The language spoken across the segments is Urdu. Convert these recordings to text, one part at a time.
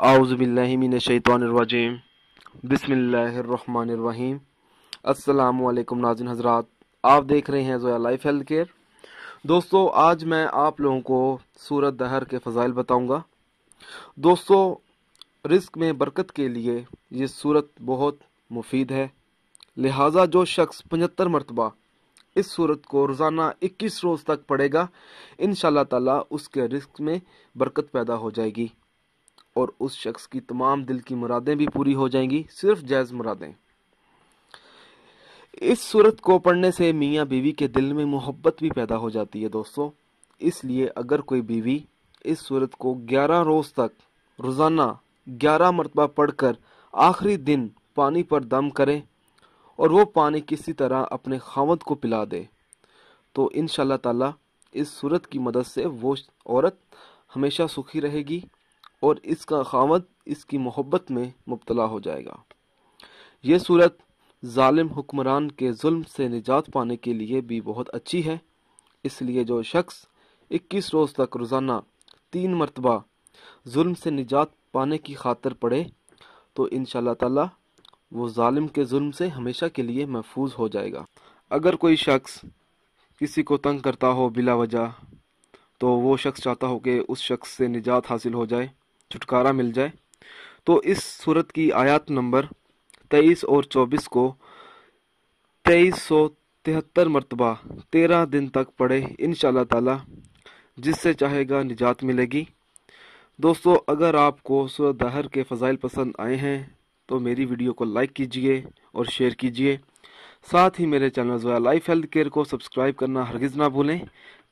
اعوذ باللہ من الشیطان الرجیم بسم اللہ الرحمن الرحیم۔ السلام علیکم ناظرین حضرات، آپ دیکھ رہے ہیں زویا لائف ہیلتھ کیئر۔ دوستو، آج میں آپ لوگوں کو سورۃ دہر کے فضائل بتاؤں گا۔ دوستو، رزق میں برکت کے لیے یہ سورت بہت مفید ہے، لہٰذا جو شخص 75 مرتبہ اس سورت کو روزانہ 21 روز تک پڑھے گا، انشاءاللہ تعالیٰ اس کے رزق میں برکت پیدا ہو جائے گی اور اس شخص کی تمام دل کی مرادیں بھی پوری ہو جائیں گی، صرف جائز مرادیں۔ اس سورت کو پڑھنے سے میاں بیوی کے دل میں محبت بھی پیدا ہو جاتی ہے دوستو۔ اس لیے اگر کوئی بیوی اس سورت کو 11 روز تک روزانہ 11 مرتبہ پڑھ کر آخری دن پانی پر دم کرے اور وہ پانی کسی طرح اپنے خاوند کو پلا دے، تو انشاءاللہ تعالی اس سورت کی مدد سے وہ عورت ہمیشہ سخی رہے گی اور اس کا خاوند اس کی محبت میں مبتلا ہو جائے گا۔ یہ سورت ظالم حکمران کے ظلم سے نجات پانے کے لیے بھی بہت اچھی ہے، اس لیے جو شخص 21 روز تک روزانہ 3 مرتبہ ظلم سے نجات پانے کی خاطر پڑھے تو انشاءاللہ تعالی وہ ظالم کے ظلم سے ہمیشہ کے لیے محفوظ ہو جائے گا۔ اگر کوئی شخص کسی کو تنگ کرتا ہو بلا وجہ، تو وہ شخص چاہتا ہو کہ اس شخص سے نجات حاصل ہو جائے، چھٹکارا مل جائے، تو اس سورت کی آیات نمبر 23 اور 24 کو 2373 مرتبہ 13 دن تک پڑھے، انشاءاللہ تعالی جس سے چاہے گا نجات ملے گی۔ دوستو، اگر آپ کو سورۃ دہر کے فضائل پسند آئے ہیں تو میری ویڈیو کو لائک کیجئے اور شیئر کیجئے، ساتھ ہی میرے channel Zoya life health care کو سبسکرائب کرنا ہرگز نہ بھولیں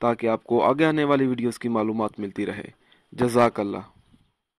تاکہ آپ کو آگے آنے والی ویڈیوز کی معلومات ملتی رہے۔ جزاک اللہ۔